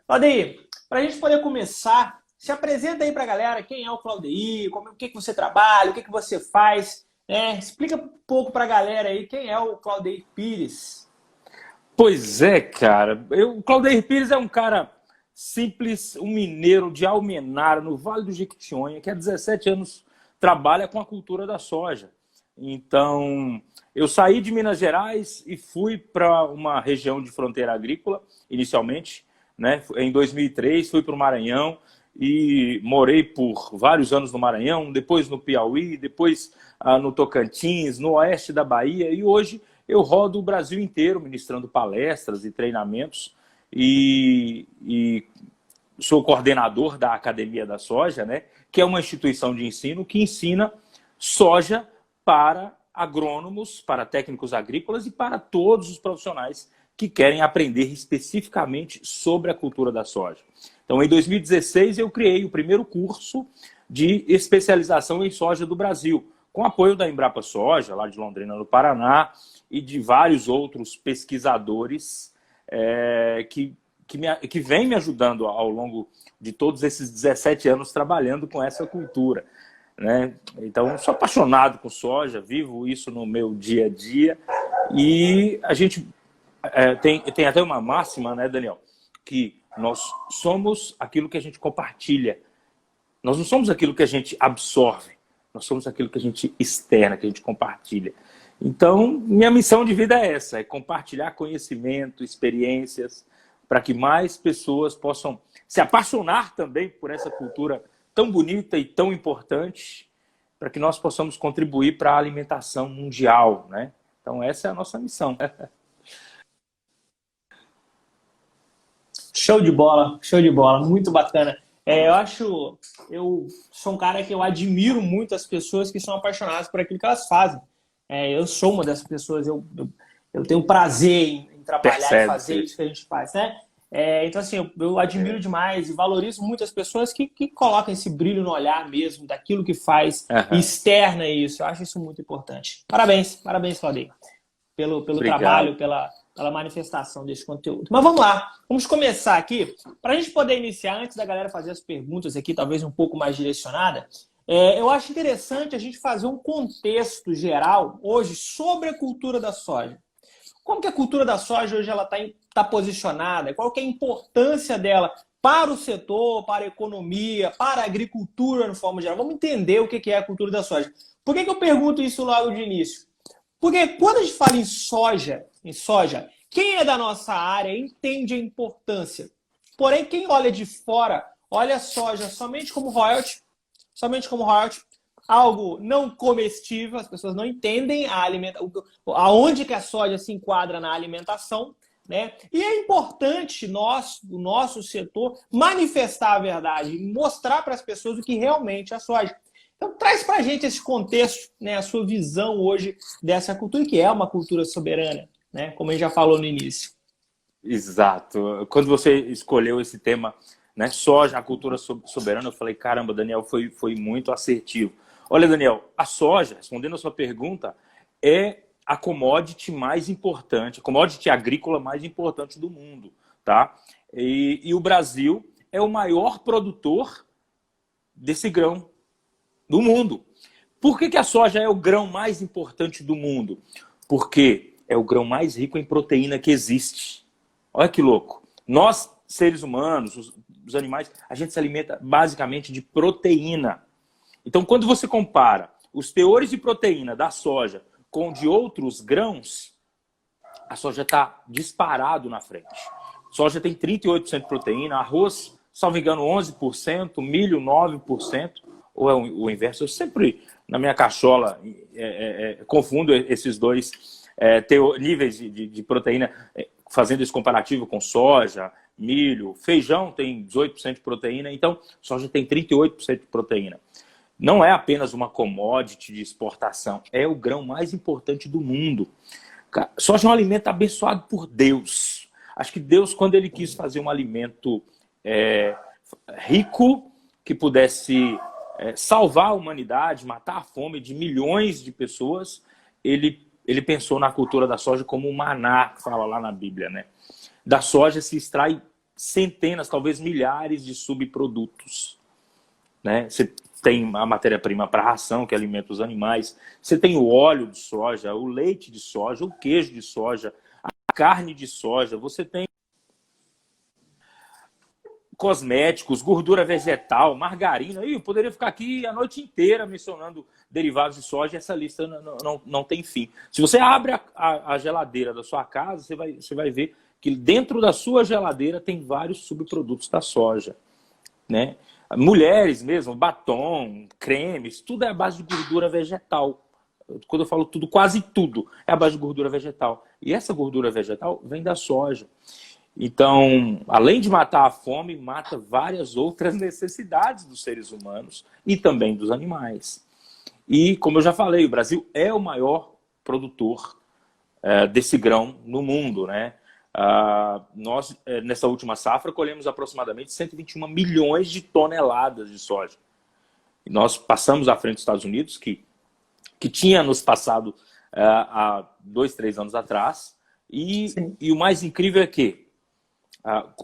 Claudeir, para a gente poder começar, se apresenta aí para a galera quem é o Claudeir, o que você trabalha, o que você faz, né? Explica um pouco para a galera aí quem é o Claudeir Pires. Pois é, cara. O Claudeir Pires é um cara simples, um mineiro de Almenara, no Vale do Jequitinhonha, que há 17 anos trabalha com a cultura da soja. Então, eu saí de Minas Gerais e fui para uma região de fronteira agrícola, inicialmente, né? Em 2003, fui para o Maranhão e morei por vários anos no Maranhão, depois no Piauí, depois no Tocantins, no oeste da Bahia, e hoje eu rodo o Brasil inteiro ministrando palestras e treinamentos e sou coordenador da Academia da Soja, né, que é uma instituição de ensino que ensina soja para agrônomos, para técnicos agrícolas e para todos os profissionais que querem aprender especificamente sobre a cultura da soja. Então, em 2016, eu criei o primeiro curso de especialização em soja do Brasil, com apoio da Embrapa Soja, lá de Londrina, no Paraná, e de vários outros pesquisadores que vêm me ajudando ao longo de todos esses 17 anos trabalhando com essa cultura, né? Então, sou apaixonado com soja, vivo isso no meu dia a dia, e a gente tem até uma máxima, né, Daniel, que nós somos aquilo que a gente compartilha. Nós não somos aquilo que a gente absorve, nós somos aquilo que a gente externa, que a gente compartilha. Então, minha missão de vida é essa, é compartilhar conhecimento, experiências, para que mais pessoas possam se apaixonar também por essa cultura tão bonita e tão importante, para que nós possamos contribuir para a alimentação mundial, né? Então, essa é a nossa missão. Show de bola, muito bacana. Eu sou um cara que eu admiro muito as pessoas que são apaixonadas por aquilo que elas fazem. Eu sou uma dessas pessoas, eu tenho prazer em trabalhar e fazer isso que a gente faz, né? Então, assim, eu admiro demais e valorizo muito as pessoas que colocam esse brilho no olhar mesmo, daquilo que faz, e externa isso. Eu acho isso muito importante. Parabéns, Claudeir, pelo trabalho, pela manifestação desse conteúdo. Mas vamos lá, vamos começar aqui. Para a gente poder iniciar, antes da galera fazer as perguntas aqui, talvez um pouco mais direcionada, eu acho interessante a gente fazer um contexto geral hoje sobre a cultura da soja. Como que a cultura da soja hoje ela tá posicionada? Qual que é a importância dela para o setor, para a economia, para a agricultura de forma geral? Vamos entender o que é a cultura da soja. Por que eu pergunto isso logo de início? Porque quando a gente fala em soja, quem é da nossa área entende a importância. Porém, quem olha de fora, olha a soja somente como royalty, algo não comestível, as pessoas não entendem aonde que a soja se enquadra na alimentação, né? E é importante o nosso setor manifestar a verdade, mostrar para as pessoas o que realmente é a soja. Então, traz para a gente esse contexto, né, a sua visão hoje dessa cultura, que é uma cultura soberana, né, como a gente já falou no início. Exato. Quando você escolheu esse tema, né, soja, a cultura soberana, eu falei, caramba, Daniel, foi muito assertivo. Olha, Daniel, a soja, respondendo a sua pergunta, é a commodity mais importante, a commodity agrícola mais importante do mundo, tá? E o Brasil é o maior produtor desse grão do mundo. Por que a soja é o grão mais importante do mundo? Porque é o grão mais rico em proteína que existe. Olha que louco. Nós, seres humanos, os animais, a gente se alimenta basicamente de proteína. Então, quando você compara os teores de proteína da soja com de outros grãos, a soja está disparado na frente. Soja tem 38% de proteína, arroz, salvo engano, 11%, milho 9%, ou é o inverso? Eu sempre, na minha cachola, confundo esses dois níveis de proteína, fazendo esse comparativo com soja, milho, feijão tem 18% de proteína, então soja tem 38% de proteína. Não é apenas uma commodity de exportação, é o grão mais importante do mundo. Soja é um alimento abençoado por Deus. Acho que Deus, quando ele quis fazer um alimento rico, que pudesse salvar a humanidade, matar a fome de milhões de pessoas, ele pensou na cultura da soja como um maná, que fala lá na Bíblia, né? Da soja se extrai centenas, talvez milhares de subprodutos, né? Você tem a matéria-prima para ração, que alimenta os animais. Você tem o óleo de soja, o leite de soja, o queijo de soja, a carne de soja. Você tem cosméticos, gordura vegetal, margarina. Eu poderia ficar aqui a noite inteira mencionando derivados de soja. Essa lista não tem fim. Se você abre a geladeira da sua casa, você vai ver que dentro da sua geladeira tem vários subprodutos da soja, né? Mulheres mesmo, batom, cremes, tudo é a base de gordura vegetal. Quando eu falo tudo, quase tudo é a base de gordura vegetal. E essa gordura vegetal vem da soja. Então, além de matar a fome, mata várias outras necessidades dos seres humanos e também dos animais. E, como eu já falei, o Brasil é o maior produtor desse grão no mundo, né? Nós, nessa última safra, colhemos aproximadamente 121 milhões de toneladas de soja. E nós passamos à frente dos Estados Unidos, que tinha nos passado há 2, 3 anos atrás. E o mais incrível é que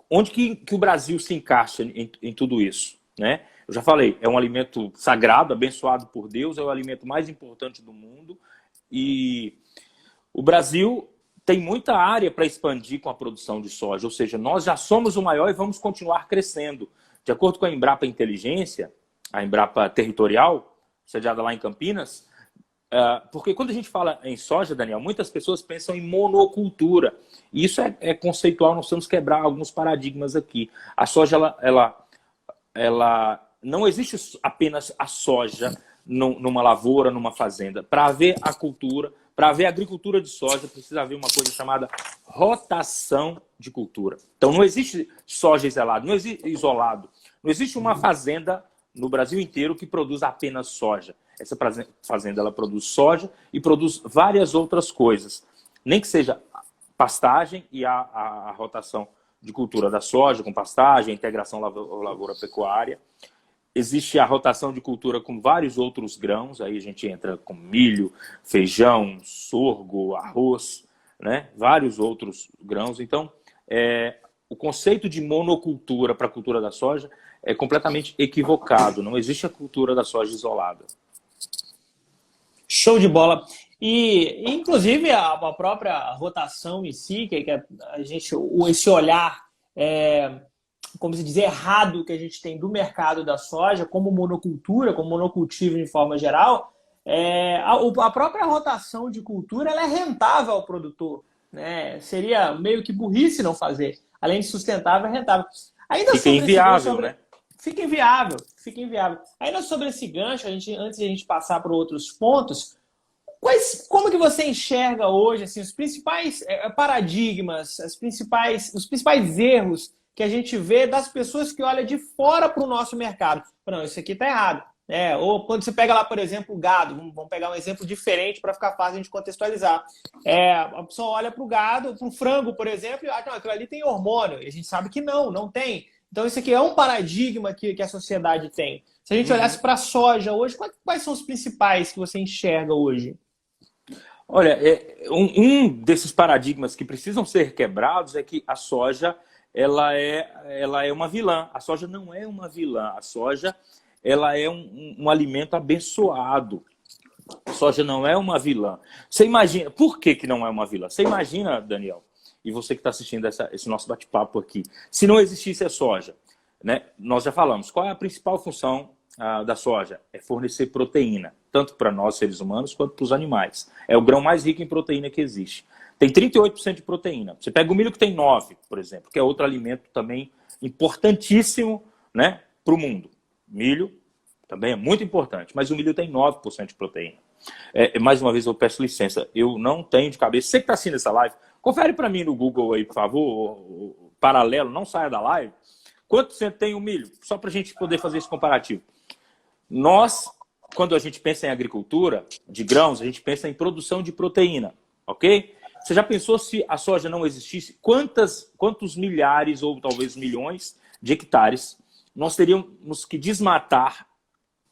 onde que o Brasil se encaixa em tudo isso, né? Eu já falei, é um alimento sagrado, abençoado por Deus, é o alimento mais importante do mundo. E o Brasil tem muita área para expandir com a produção de soja, ou seja, nós já somos o maior e vamos continuar crescendo. De acordo com a Embrapa Inteligência, a Embrapa Territorial, sediada lá em Campinas, porque quando a gente fala em soja, Daniel, muitas pessoas pensam em monocultura. E isso é conceitual, nós temos que quebrar alguns paradigmas aqui. A soja, ela não existe apenas a soja numa lavoura, numa fazenda. Para haver a cultura, para haver agricultura de soja, precisa haver uma coisa chamada rotação de cultura. Então não existe soja isolado, não existe isolado. Não existe uma fazenda no Brasil inteiro que produz apenas soja. Essa fazenda ela produz soja e produz várias outras coisas. Nem que seja pastagem e a rotação de cultura da soja com pastagem, a integração lavoura-pecuária. Existe a rotação de cultura com vários outros grãos. Aí a gente entra com milho, feijão, sorgo, arroz, né? Vários outros grãos. Então, o conceito de monocultura para a cultura da soja é completamente equivocado. Não existe a cultura da soja isolada. Show de bola. E, inclusive, a própria rotação em si, que a gente, esse olhar, como se diz, errado que a gente tem do mercado da soja como monocultura, como monocultivo de forma geral, a própria rotação de cultura ela é rentável ao produtor, né? Seria meio que burrice não fazer. Além de sustentável, é rentável. Ainda fica inviável, né? Fica inviável, fica inviável. Ainda sobre esse gancho, antes de a gente passar para outros pontos, como que você enxerga hoje assim, os principais paradigmas, os principais erros que a gente vê das pessoas que olham de fora para o nosso mercado? Não, isso aqui está errado. Ou quando você pega lá, por exemplo, o gado, vamos pegar um exemplo diferente para ficar fácil a gente contextualizar. A pessoa olha para o gado, para o frango, por exemplo, e acha que aquilo ali tem hormônio. E a gente sabe que não tem. Então, isso aqui é um paradigma que a sociedade tem. Se a gente olhasse para a soja hoje, quais são os principais que você enxerga hoje? Olha, um desses paradigmas que precisam ser quebrados é que a soja ela é uma vilã. A soja não é uma vilã. A soja ela é um alimento abençoado. A soja não é uma vilã. Você imagina... Por que não é uma vilã? Você imagina, Daniel, e você que está assistindo esse nosso bate-papo aqui, se não existisse a soja, né? Nós já falamos, qual é a principal função da soja? É fornecer proteína, tanto para nós, seres humanos, quanto para os animais. É o grão mais rico em proteína que existe. Tem 38% de proteína. Você pega o milho que tem 9%, por exemplo, que é outro alimento também importantíssimo, né, para o mundo. Milho também é muito importante, mas o milho tem 9% de proteína. Mais uma vez eu peço licença, eu não tenho de cabeça. Você que está assistindo essa live, confere para mim no Google aí, por favor, o paralelo, não saia da live. Quanto por cento tem o milho? Só para a gente poder fazer esse comparativo. Nós, quando a gente pensa em agricultura de grãos, a gente pensa em produção de proteína, ok? Você já pensou se a soja não existisse? Quantos milhares ou talvez milhões de hectares nós teríamos que desmatar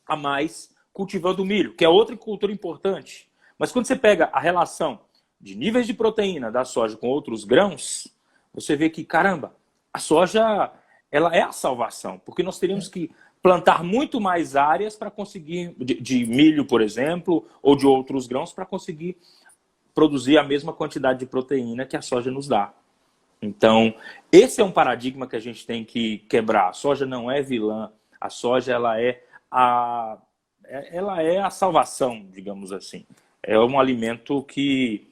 a mais cultivando milho, que é outra cultura importante. Mas quando você pega a relação de níveis de proteína da soja com outros grãos, você vê que, caramba, a soja, ela é a salvação, porque nós teríamos que plantar muito mais áreas para conseguir, de milho, por exemplo, ou de outros grãos, para conseguir produzir a mesma quantidade de proteína que a soja nos dá. Então, esse é um paradigma que a gente tem que quebrar. A soja não é vilã, a soja ela é a salvação, digamos assim. É um alimento que,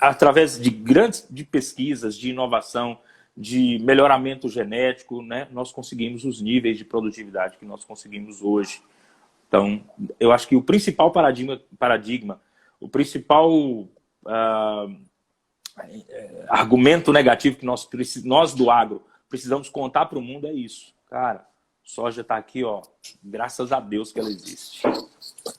através de grandes pesquisas, de inovação, de melhoramento genético, né, nós conseguimos os níveis de produtividade que nós conseguimos hoje. Então, eu acho que o principal paradigma o principal argumento negativo que nós do agro precisamos contar para o mundo é isso. Cara, soja está aqui, ó, graças a Deus que ela existe.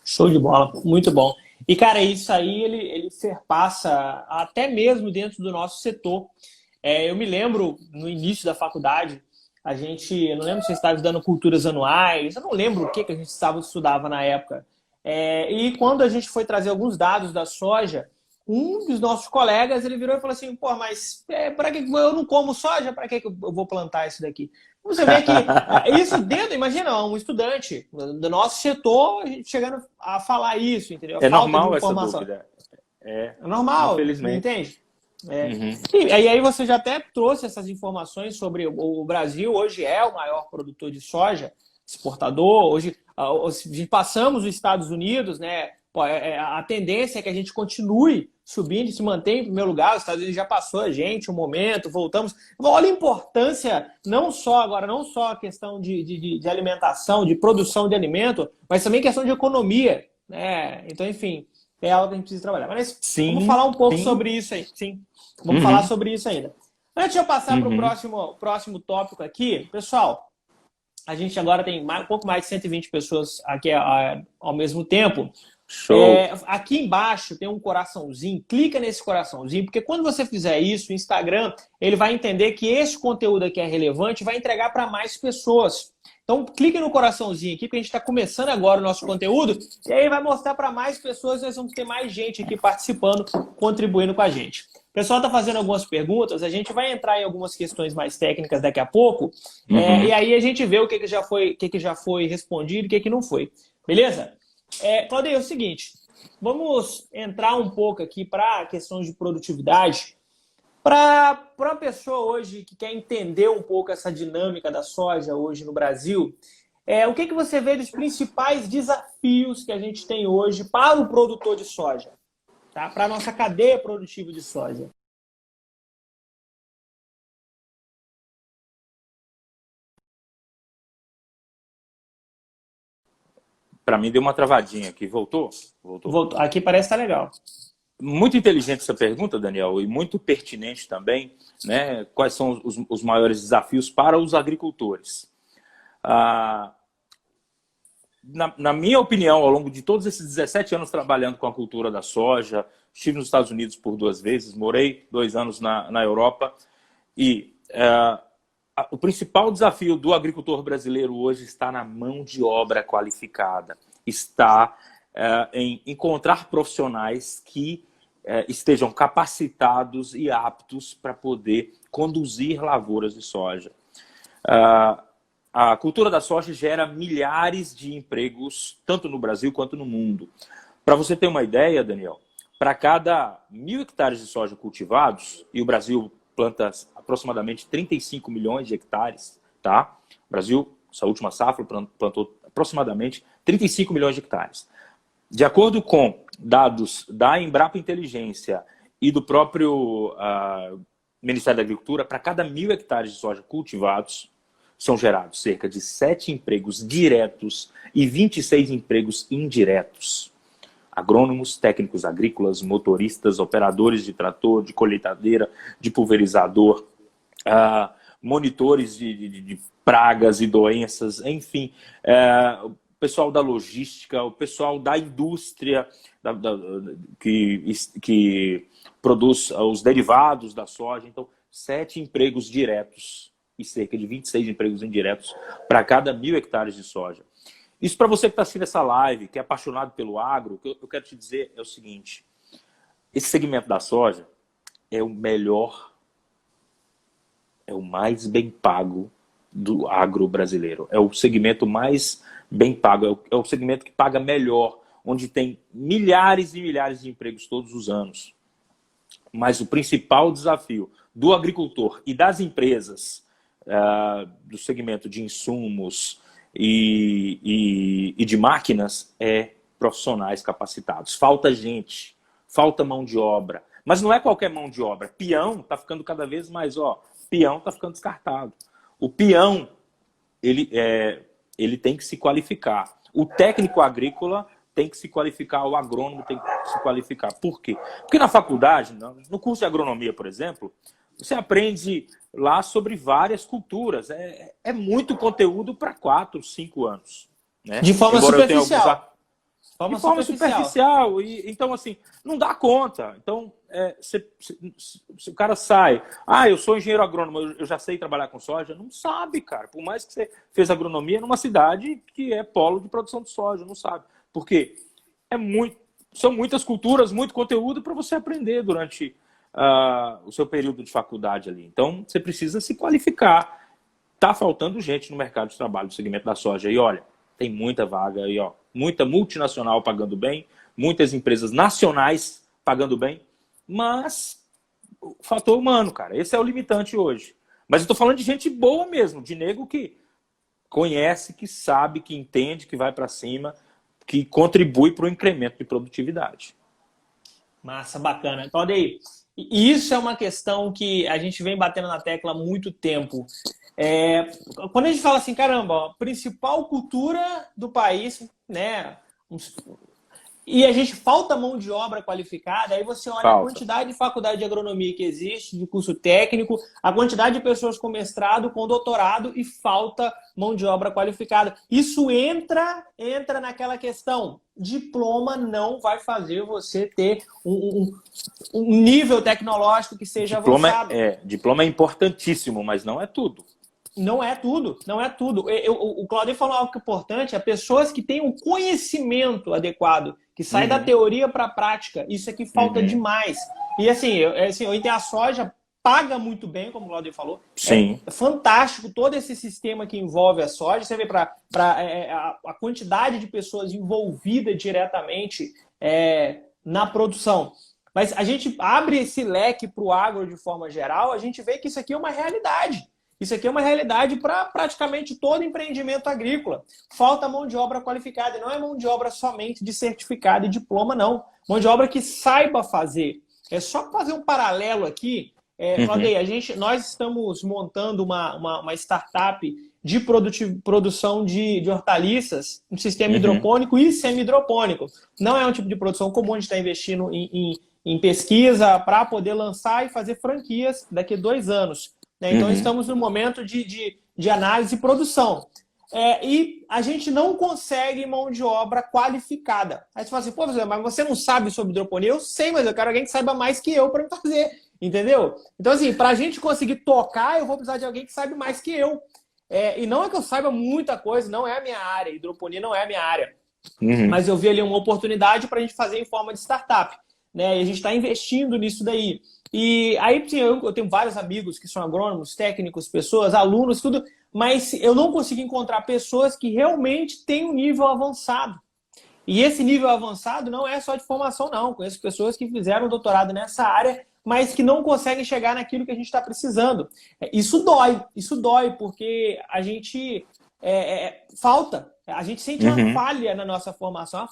Show de bola, muito bom. E, cara, isso aí ele perpassa até mesmo dentro do nosso setor. Eu me lembro, no início da faculdade, eu não lembro se estava estudando culturas anuais, eu não lembro o que a gente estudava na época. E quando a gente foi trazer alguns dados da soja, um dos nossos colegas, ele virou e falou assim, pô, mas para que eu não como soja? Para que eu vou plantar isso daqui? Você vê que isso dentro, imagina, um estudante do nosso setor chegando a falar isso, entendeu? É normal essa dúvida. É normal, infelizmente. Entende? E aí você já até trouxe essas informações sobre o Brasil, hoje é o maior produtor de soja, exportador, hoje passamos os Estados Unidos, né? A tendência é que a gente continue subindo e se mantém em primeiro lugar. Os Estados Unidos já passou a gente um momento, voltamos. Olha a importância, não só a questão de alimentação, de produção de alimento, mas também questão de economia, né? Então, enfim, é algo que a gente precisa trabalhar. Mas vamos falar um pouco sobre isso aí. Sim, vamos falar sobre isso ainda. Antes de eu passar para o próximo tópico aqui, pessoal, a gente agora tem um pouco mais de 120 pessoas aqui ao mesmo tempo. Show. Aqui embaixo tem um coraçãozinho, clica nesse coraçãozinho, porque quando você fizer isso, o Instagram ele vai entender que esse conteúdo aqui é relevante e vai entregar para mais pessoas. Então, clique no coraçãozinho aqui, porque a gente está começando agora o nosso conteúdo, e aí vai mostrar para mais pessoas, nós vamos ter mais gente aqui participando, contribuindo com a gente. O pessoal está fazendo algumas perguntas, a gente vai entrar em algumas questões mais técnicas daqui a pouco, e aí a gente vê o que já foi respondido e o que não foi. Beleza? Claudio, é o seguinte, vamos entrar um pouco aqui para a questão de produtividade. Para uma pessoa hoje que quer entender um pouco essa dinâmica da soja hoje no Brasil, o que você vê dos principais desafios que a gente tem hoje para o produtor de soja, tá? Para a nossa cadeia produtiva de soja? Para mim deu uma travadinha aqui. Voltou? Voltou. Aqui parece estar legal. Muito inteligente essa pergunta, Daniel, e muito pertinente também, né? Quais são os maiores desafios para os agricultores? Na minha opinião, ao longo de todos esses 17 anos trabalhando com a cultura da soja, estive nos Estados Unidos por 2 vezes, morei 2 anos na Europa, e o principal desafio do agricultor brasileiro hoje está na mão de obra qualificada, está em encontrar profissionais que estejam capacitados e aptos para poder conduzir lavouras de soja. A cultura da soja gera milhares de empregos, tanto no Brasil quanto no mundo. Para você ter uma ideia, Daniel, para cada 1.000 hectares de soja cultivados, e o Brasil planta aproximadamente 35 milhões de hectares, tá? O Brasil, essa última safra, plantou aproximadamente 35 milhões de hectares. De acordo com dados da Embrapa Inteligência e do próprio Ministério da Agricultura, para cada 1.000 hectares de soja cultivados, são gerados cerca de 7 empregos diretos e 26 empregos indiretos. Agrônomos, técnicos agrícolas, motoristas, operadores de trator, de colheitadeira, de pulverizador, monitores de pragas e doenças, enfim, o pessoal da logística, o pessoal da indústria que produz os derivados da soja. Então, 7 empregos diretos e cerca de 26 empregos indiretos para cada 1.000 hectares de soja. Isso para você que está assistindo essa live, que é apaixonado pelo agro, o que eu quero te dizer é o seguinte: esse segmento da soja, é o melhor, é o mais bem pago do agro brasileiro. É o segmento mais bem pago, é o segmento que paga melhor, onde tem milhares e milhares de empregos todos os anos. Mas o principal desafio do agricultor e das empresas do segmento de insumos e de máquinas é profissionais capacitados. Falta gente, falta mão de obra. Mas não é qualquer mão de obra. Peão está ficando cada vez mais, peão está ficando descartado. O peão, ele tem que se qualificar. O técnico agrícola tem que se qualificar, o agrônomo tem que se qualificar. Por quê? Porque na faculdade, no curso de agronomia, por exemplo, você aprende lá sobre várias culturas. É muito conteúdo para 4, 5 anos. Né? De forma Embora superficial. De forma superficial. Então, assim, não dá conta. Então, se o cara sai, eu sou engenheiro agrônomo, eu já sei trabalhar com soja, não sabe, cara. Por mais que você fez agronomia numa cidade que é polo de produção de soja, não sabe. Porque são muitas culturas, muito conteúdo para você aprender durante o seu período de faculdade ali. Então, você precisa se qualificar. Tá faltando gente no mercado de trabalho do segmento da soja. E olha, tem muita vaga aí, muita multinacional pagando bem, muitas empresas nacionais pagando bem, mas o fator humano, cara, esse é o limitante hoje. Mas eu tô falando de gente boa mesmo, de nego que conhece, que sabe, que entende, que vai para cima, que contribui para o incremento de produtividade. Massa, bacana. Claudio, isso é uma questão que a gente vem batendo na tecla há muito tempo. Quando a gente fala assim, caramba, a principal cultura do país, né? E a gente falta mão de obra qualificada, aí você olha a quantidade de faculdade de agronomia que existe, de curso técnico, a quantidade de pessoas com mestrado, com doutorado, e falta mão de obra qualificada. Isso entra naquela questão. Diploma não vai fazer você ter um nível tecnológico que seja avançado. Diploma é importantíssimo, mas não é tudo. Não é tudo, não é tudo. O Claudio falou algo importante, é pessoas que têm um conhecimento adequado, que sai da teoria para a prática. Isso aqui falta demais. E assim, eu entendo, a soja paga muito bem, como o Claudio falou. Sim. É fantástico todo esse sistema que envolve a soja. Você vê a quantidade de pessoas envolvidas diretamente na produção. Mas a gente abre esse leque para o agro de forma geral, a gente vê que isso aqui é uma realidade. Isso aqui é uma realidade para praticamente todo empreendimento agrícola. Falta mão de obra qualificada. E não é mão de obra somente de certificado e diploma, não. Mão de obra que saiba fazer. É só fazer um paralelo aqui. Claudio, nós estamos montando uma startup de produção de hortaliças, um sistema hidropônico e semi-hidropônico. Não é um tipo de produção comum, a gente está investindo em pesquisa para poder lançar e fazer franquias daqui a 2 anos. Então, estamos no momento de análise e produção. E a gente não consegue mão de obra qualificada. Aí você fala assim, pô, mas você não sabe sobre hidroponia? Eu sei, mas eu quero alguém que saiba mais que eu para fazer. Entendeu? Então, assim, para a gente conseguir tocar, eu vou precisar de alguém que saiba mais que eu. E não é que eu saiba muita coisa, não é a minha área. Hidroponia não é a minha área. Mas eu vi ali uma oportunidade para a gente fazer em forma de startup. Né? E a gente está investindo nisso daí. E aí, sim, eu tenho vários amigos que são agrônomos, técnicos, pessoas, alunos, tudo, mas eu não consigo encontrar pessoas que realmente têm um nível avançado. E esse nível avançado não é só de formação, não. Conheço pessoas que fizeram doutorado nessa área, mas que não conseguem chegar naquilo que a gente está precisando. Isso dói, porque a gente falta. A gente sente uma falha na nossa formação,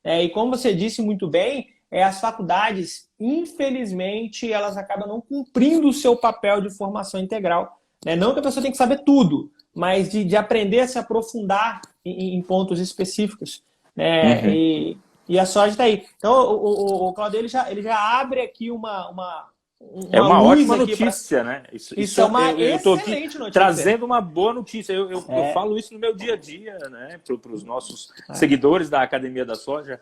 e como você disse muito bem, as faculdades, infelizmente, elas acabam não cumprindo o seu papel de formação integral. Não que a pessoa tenha que saber tudo, mas de aprender a se aprofundar em pontos específicos. E a soja está aí. Então, o Claudio ele já abre aqui uma ótima notícia, né? Isso é uma excelente notícia. Trazendo uma boa notícia. Eu falo isso no meu dia a dia, né? Para os nossos seguidores da Academia da Soja.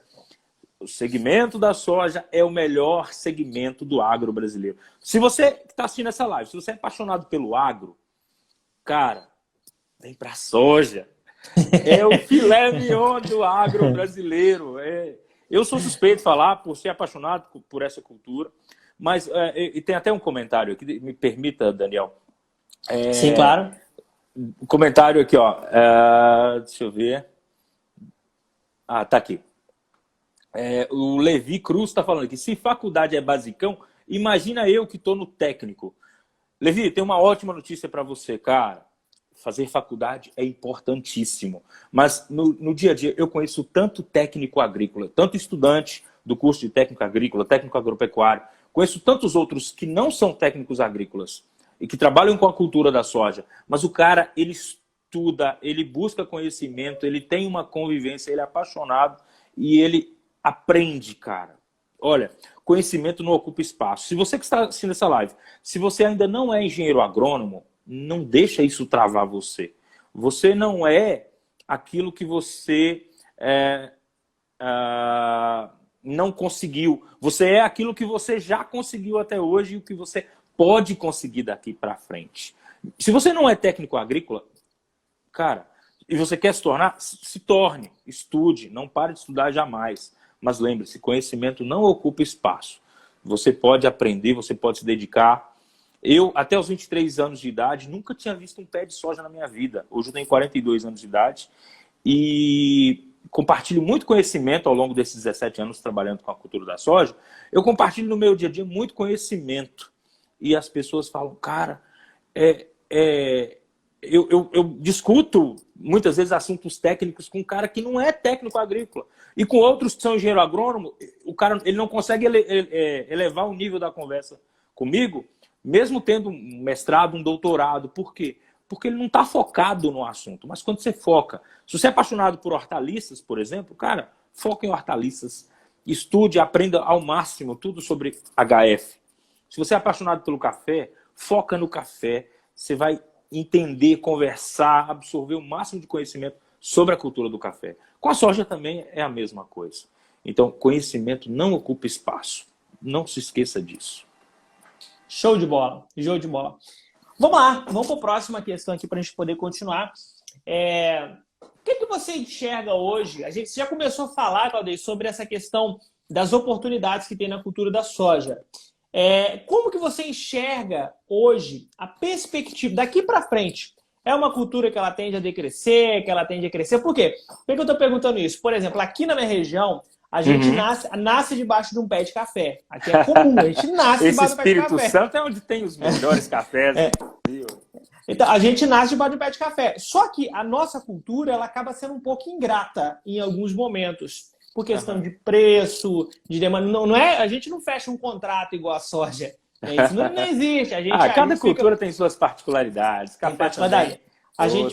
O segmento da soja é o melhor segmento do agro brasileiro. Se você está assistindo essa live, se você é apaixonado pelo agro, cara, vem para a soja. É o filé mignon do agro brasileiro. Eu sou suspeito de falar por ser apaixonado por essa cultura. Mas e tem até um comentário aqui, me permita, Daniel. Sim, claro. Um comentário aqui, ó. Deixa eu ver. Ah, tá aqui. O Levi Cruz está falando aqui. Se faculdade é basicão, imagina eu que estou no técnico. Levi, tem uma ótima notícia para você, cara. Fazer faculdade é importantíssimo. Mas no dia a dia eu conheço tanto técnico agrícola, tanto estudante do curso de técnico agrícola, técnico agropecuário. Conheço tantos outros que não são técnicos agrícolas e que trabalham com a cultura da soja. Mas o cara, ele estuda, ele busca conhecimento, ele tem uma convivência, ele é apaixonado e ele aprende, cara. Olha, conhecimento não ocupa espaço. Se você que está assistindo essa live, se você ainda não é engenheiro agrônomo, não deixa isso travar você. Você não é aquilo que você não conseguiu. Você é aquilo que você já conseguiu até hoje e o que você pode conseguir daqui para frente. Se você não é técnico agrícola, cara, e você quer se tornar, se torne, estude, não pare de estudar jamais. Mas lembre-se, conhecimento não ocupa espaço. Você pode aprender, você pode se dedicar. Eu, até os 23 anos de idade, nunca tinha visto um pé de soja na minha vida. Hoje eu tenho 42 anos de idade e compartilho muito conhecimento ao longo desses 17 anos trabalhando com a cultura da soja. Eu compartilho no meu dia a dia muito conhecimento. E as pessoas falam, cara, eu discuto muitas vezes assuntos técnicos com um cara que não é técnico agrícola. E com outros que são engenheiro agrônomo, o cara ele não consegue elevar o nível da conversa comigo, mesmo tendo um mestrado, um doutorado. Por quê? Porque ele não está focado no assunto. Mas quando você foca, se você é apaixonado por hortaliças, por exemplo, cara, foca em hortaliças, estude, aprenda ao máximo tudo sobre HF. Se você é apaixonado pelo café, foca no café, você vai entender, conversar, absorver o máximo de conhecimento sobre a cultura do café. Com a soja também é a mesma coisa. Então, conhecimento não ocupa espaço. Não se esqueça disso. Show de bola, show de bola. Vamos lá, vamos para a próxima questão aqui para a gente poder continuar. O que você enxerga hoje? A gente já começou a falar, Claudio, sobre essa questão das oportunidades que tem na cultura da soja. Como que você enxerga hoje a perspectiva daqui para frente? É uma cultura que ela tende a decrescer, que ela tende a crescer? Por quê? Por que eu estou perguntando isso? Por exemplo, aqui na minha região, a gente nasce debaixo de um pé de café. Aqui é comum, a gente nasce debaixo do pé de café. Esse Espírito Santo é onde tem os melhores cafés. Então, a gente nasce debaixo de um pé de café. Só que a nossa cultura ela acaba sendo um pouco ingrata em alguns momentos. Por questão de preço, de demanda. Não é, a gente não fecha um contrato igual a soja. Isso não existe. Cada cultura tem suas particularidades. Tem particularidade.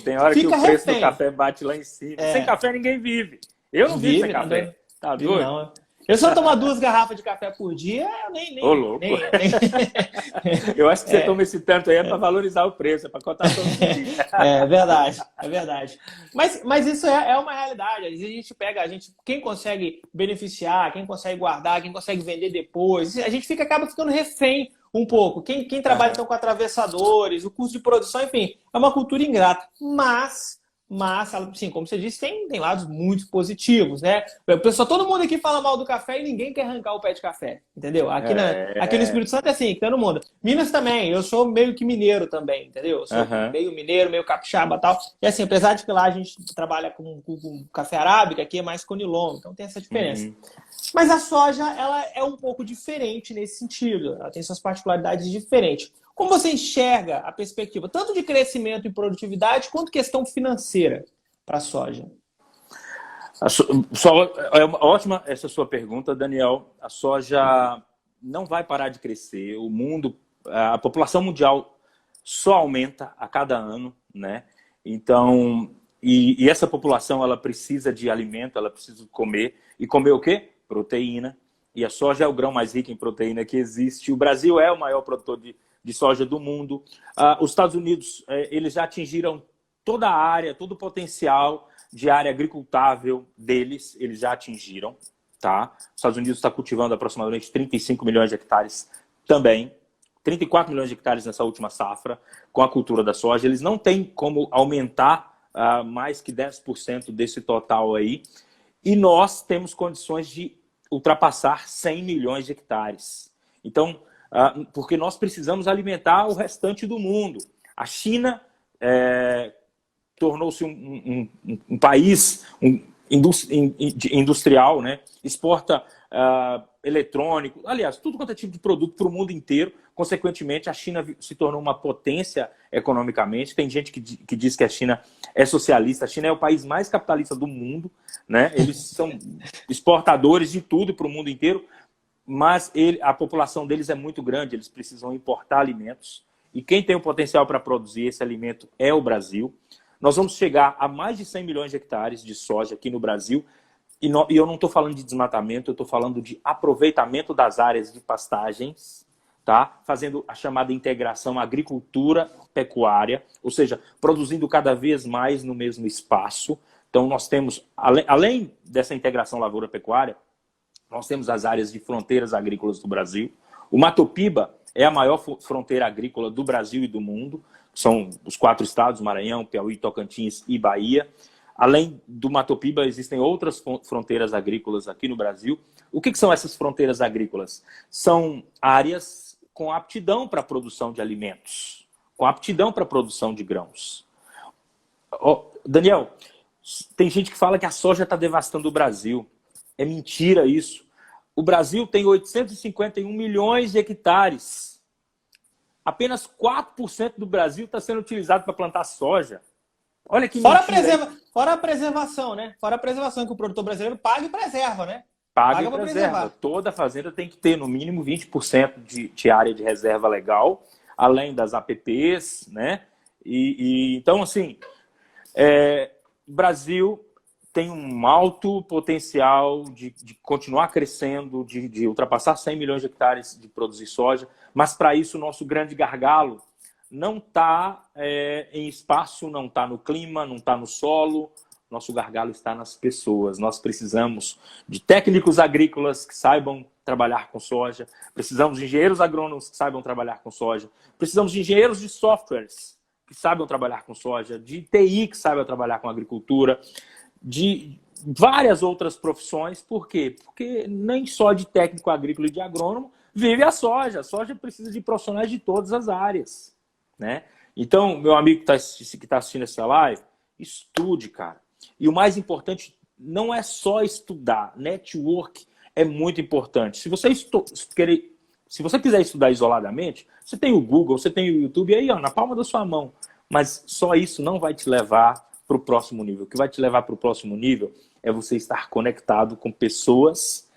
Tem hora que o preço do café bate lá em cima. Sem café ninguém vive. Eu não vivo sem café. Tá doido? Não. Eu só tomar 2 garrafas de café por dia, eu nem... Ô, louco. Eu acho que você toma esse tanto aí para valorizar o preço, para contar todo dia. É verdade, é verdade. Mas isso é uma realidade. Às vezes a gente quem consegue beneficiar, quem consegue guardar, quem consegue vender depois, a gente acaba ficando refém um pouco. Quem trabalha então com atravessadores, o custo de produção, enfim, é uma cultura ingrata. Mas, sim, como você disse, tem lados muito positivos, né? Todo mundo aqui fala mal do café e ninguém quer arrancar o pé de café, entendeu? Aqui no Espírito Santo é assim, todo mundo. Minas também, eu sou meio que mineiro também, entendeu? Eu sou meio mineiro, meio capixaba e tal. E assim, apesar de que lá a gente trabalha com café arábica, aqui é mais conilon, então tem essa diferença. Mas a soja, ela é um pouco diferente nesse sentido, ela tem suas particularidades diferentes. Como você enxerga a perspectiva tanto de crescimento e produtividade quanto questão financeira para a soja? É ótima essa sua pergunta, Daniel. A soja não vai parar de crescer. O mundo, a população mundial só aumenta a cada ano, né? Então, e essa população ela precisa de alimento, ela precisa comer. E comer o quê? Proteína. E a soja é o grão mais rico em proteína que existe. O Brasil é o maior produtor de soja do mundo. Os Estados Unidos, eles já atingiram toda a área, todo o potencial de área agricultável deles, eles já atingiram. Tá? Os Estados Unidos está cultivando aproximadamente 35 milhões de hectares também. 34 milhões de hectares nessa última safra com a cultura da soja. Eles não têm como aumentar mais que 10% desse total aí. E nós temos condições de ultrapassar 100 milhões de hectares. Então, porque nós precisamos alimentar o restante do mundo. A China tornou-se um país industrial, né? Exporta eletrônico, aliás, tudo quanto é tipo de produto para o mundo inteiro. Consequentemente, a China se tornou uma potência economicamente. Tem gente que diz que a China é socialista. A China é o país mais capitalista do mundo, né? Eles são exportadores de tudo para o mundo inteiro, mas a população deles é muito grande, eles precisam importar alimentos. E quem tem o potencial para produzir esse alimento é o Brasil. Nós vamos chegar a mais de 100 milhões de hectares de soja aqui no Brasil. E eu não estou falando de desmatamento, eu estou falando de aproveitamento das áreas de pastagens, tá? Fazendo a chamada integração agricultura-pecuária, ou seja, produzindo cada vez mais no mesmo espaço. Então, nós temos, além dessa integração lavoura-pecuária, nós temos as áreas de fronteiras agrícolas do Brasil. O Mato Piba é a maior fronteira agrícola do Brasil e do mundo. São os 4 estados, Maranhão, Piauí, Tocantins e Bahia. Além do Mato Piba, existem outras fronteiras agrícolas aqui no Brasil. O que são essas fronteiras agrícolas? São áreas com aptidão para a produção de alimentos, com aptidão para a produção de grãos. Daniel, tem gente que fala que a soja está devastando o Brasil. É mentira isso. O Brasil tem 851 milhões de hectares. Apenas 4% do Brasil está sendo utilizado para plantar soja. Olha que mentira. Fora a preservação, né? Fora a preservação, que o produtor brasileiro paga e preserva, né? Paga e preserva. Toda fazenda tem que ter no mínimo 20% de área de reserva legal, além das APPs, né? Então, assim, o Brasil tem um alto potencial de continuar crescendo, de ultrapassar 100 milhões de hectares de produzir soja, mas para isso o nosso grande gargalo não está em espaço, não está no clima, não está no solo. Nosso gargalo está nas pessoas. Nós precisamos de técnicos agrícolas que saibam trabalhar com soja. Precisamos de engenheiros agrônomos que saibam trabalhar com soja. Precisamos de engenheiros de softwares que saibam trabalhar com soja. De TI que saibam trabalhar com agricultura. De várias outras profissões. Por quê? Porque nem só de técnico agrícola e de agrônomo vive a soja. A soja precisa de profissionais de todas as áreas, né? Então, meu amigo que está assistindo essa live, estude, cara. E o mais importante não é só estudar. Network é muito importante. Se você quiser estudar isoladamente, você tem o Google, você tem o YouTube aí, ó, na palma da sua mão. Mas só isso não vai te levar para o próximo nível. O que vai te levar para o próximo nível é você estar conectado com pessoas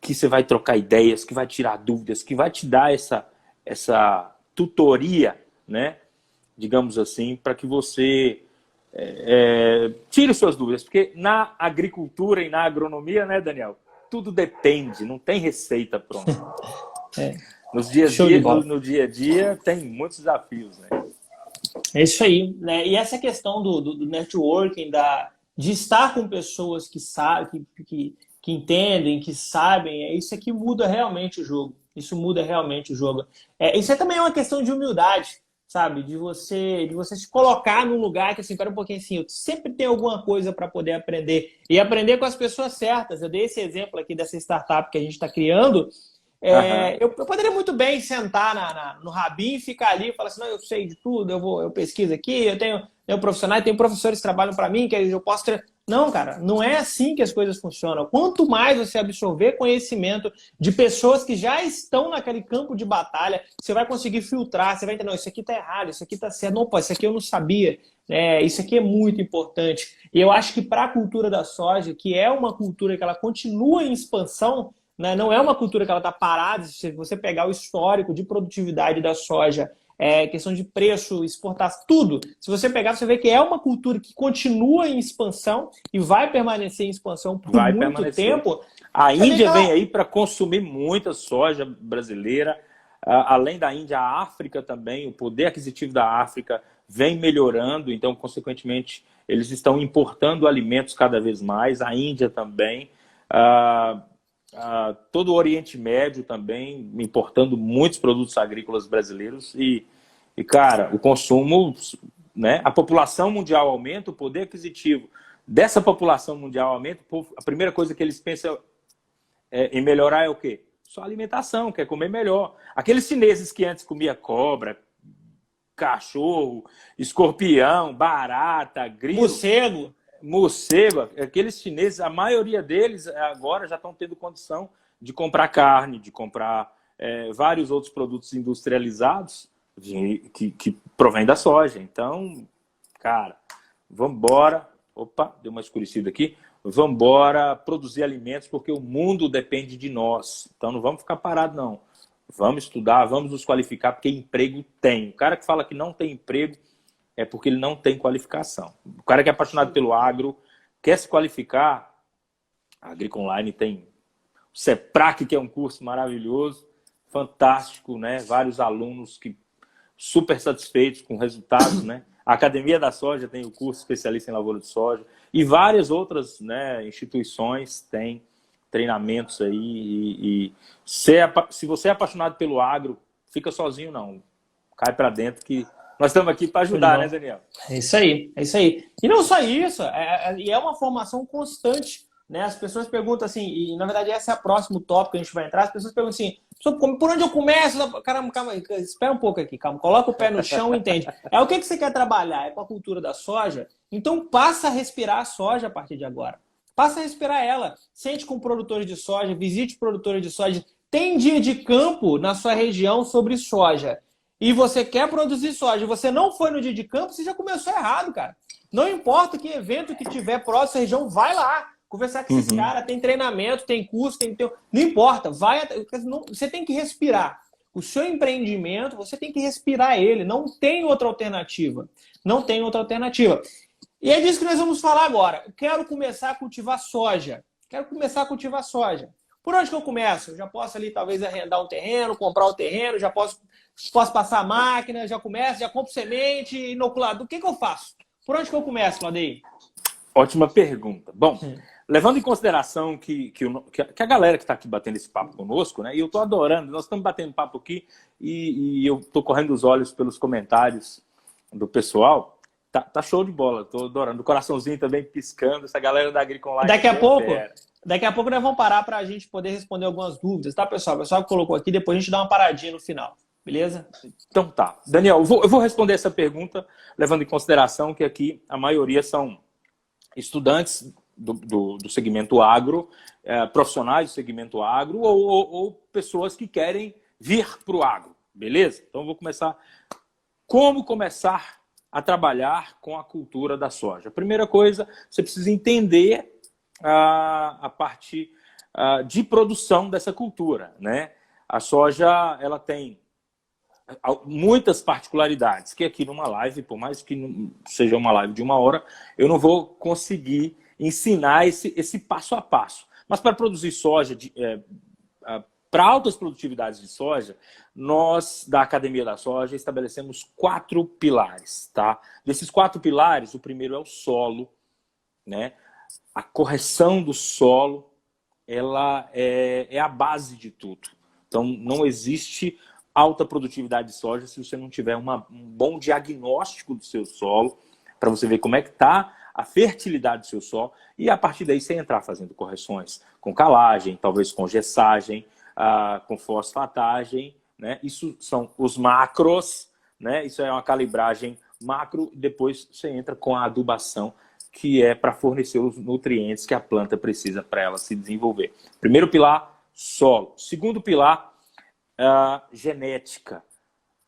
que você vai trocar ideias, que vai tirar dúvidas, que vai te dar essa tutoria, né? Digamos assim, para que você tire suas dúvidas. Porque na agricultura e na agronomia, né, Daniel? Tudo depende, não tem receita pronta. No dia a dia tem muitos desafios, né? É isso aí, né? E essa questão do networking, de estar com pessoas que sabem, que entendem, que sabem, isso aqui muda realmente o jogo. Isso muda realmente o jogo. Isso é também uma questão de humildade, sabe? De você se colocar num lugar que, assim, espera um pouquinho assim, eu sempre tenho alguma coisa para poder aprender. E aprender com as pessoas certas. Eu dei esse exemplo aqui dessa startup que a gente está criando. Eu poderia muito bem sentar no rabinho e ficar ali e falar assim, não, eu sei de tudo, eu pesquiso aqui, eu tenho profissionais, tenho professores que trabalham para mim, que eu posso ter... Não, cara, não é assim que as coisas funcionam. Quanto mais você absorver conhecimento de pessoas que já estão naquele campo de batalha, você vai conseguir filtrar, você vai entender, não, isso aqui tá errado, isso aqui tá certo, não, pô, isso aqui eu não sabia, isso aqui é muito importante. E eu acho que para a cultura da soja, que é uma cultura que ela continua em expansão, né, não é uma cultura que ela está parada. Se você pegar o histórico de produtividade da soja, questão de preço, exportar, tudo. Se você pegar, você vê que é uma cultura que continua em expansão e vai permanecer em expansão por muito tempo. A Índia vem aí para consumir muita soja brasileira. Além da Índia, a África também, o poder aquisitivo da África vem melhorando. Então, consequentemente, eles estão importando alimentos cada vez mais. A Índia também. Todo o Oriente Médio também, importando muitos produtos agrícolas brasileiros. E cara, o consumo, né? A população mundial aumenta, o poder aquisitivo dessa população mundial aumenta. A primeira coisa que eles pensam em melhorar é o quê? sua alimentação, quer comer melhor. Aqueles chineses que antes comia cobra, cachorro, escorpião, barata, grilo, morcego, aqueles chineses, a maioria deles agora já estão tendo condição de comprar carne, de comprar vários outros produtos industrializados que provém da soja. Então, cara, vamos embora. Opa, deu uma escurecida aqui. Vamos embora produzir alimentos, porque o mundo depende de nós. Então não vamos ficar parados, não. Vamos estudar, vamos nos qualificar, porque emprego tem. O cara que fala que não tem emprego é porque ele não tem qualificação. O cara que é apaixonado pelo agro, quer se qualificar, a Agriconline tem o CEPRAC, que é um curso maravilhoso, fantástico, né? Vários alunos que super satisfeitos com resultados, né? A Academia da Soja tem o curso especialista em lavoura de soja e várias outras, né, instituições têm treinamentos aí. Se você é apaixonado pelo agro, fica sozinho não. Cai para dentro que nós estamos aqui para ajudar, né, Daniel? É isso aí, é isso aí. E não só isso, é uma formação constante, né? As pessoas perguntam assim, e na verdade esse é o próximo tópico que a gente vai entrar, as pessoas perguntam assim, por onde eu começo? Caramba, calma, espera um pouco aqui, calma, coloca o pé no chão e entende. O que você quer trabalhar? É com a cultura da soja? Então passa a respirar a soja a partir de agora. Passa a respirar ela. Sente com produtores de soja, visite produtores de soja. Tem dia de campo na sua região sobre soja. E você quer produzir soja, você não foi no dia de campo, você já começou errado, cara. Não importa que evento que tiver próximo da região, vai lá. Conversar com esses caras, tem treinamento, tem curso, não importa, você tem que respirar. O seu empreendimento, você tem que respirar ele, não tem outra alternativa. Não tem outra alternativa. E é disso que nós vamos falar agora. Eu quero começar a cultivar soja. Por onde que eu começo? Eu já posso ali talvez arrendar um terreno, comprar o terreno, já posso passar a máquina, já compro semente, inoculado. O que eu faço? Por onde que eu começo, Claudeir? Ótima pergunta. Bom, levando em consideração que a galera que está aqui batendo esse papo conosco, né? E eu estou adorando, nós estamos batendo papo aqui e eu estou correndo os olhos pelos comentários do pessoal. Tá show de bola, estou adorando. O coraçãozinho também piscando, essa galera da Agriconline. Daqui a pouco nós vamos parar para a gente poder responder algumas dúvidas, tá, pessoal? O pessoal que colocou aqui, depois a gente dá uma paradinha no final. Beleza? Então tá. Daniel, eu vou responder essa pergunta levando em consideração que aqui a maioria são estudantes do segmento agro, profissionais do segmento agro ou pessoas que querem vir para o agro, beleza? Então eu vou começar. Como começar a trabalhar com a cultura da soja? Primeira coisa, você precisa entender a parte de produção dessa cultura, né? A soja, ela tem muitas particularidades, que aqui numa live, por mais que não seja uma live de 1 hora, eu não vou conseguir ensinar esse passo a passo. Mas para produzir soja, para altas produtividades de soja, nós, da Academia da Soja, estabelecemos 4 pilares. Tá? Desses 4 pilares, o primeiro é o solo, né? A correção do solo, ela é a base de tudo. Então, não existe alta produtividade de soja se você não tiver um bom diagnóstico do seu solo, para você ver como é que está a fertilidade do seu solo, e a partir daí você entrar fazendo correções com calagem, talvez com gessagem, com fosfatagem, né? Isso são os macros, né? Isso é uma calibragem macro, e depois você entra com a adubação, que é para fornecer os nutrientes que a planta precisa para ela se desenvolver. Primeiro pilar, solo. Segundo pilar, genética,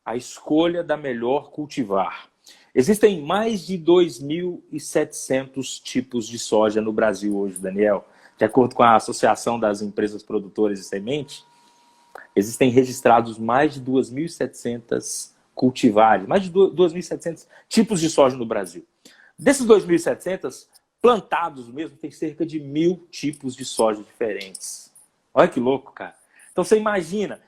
a escolha da melhor cultivar. Existem mais de 2.700 tipos de soja no Brasil hoje, Daniel. De acordo com a Associação das Empresas Produtoras de Semente, existem registrados mais de 2.700 cultivares, mais de 2.700 tipos de soja no Brasil. Desses 2.700, plantados mesmo, tem cerca de 1.000 tipos de soja diferentes. Olha que louco, cara. Então você imagina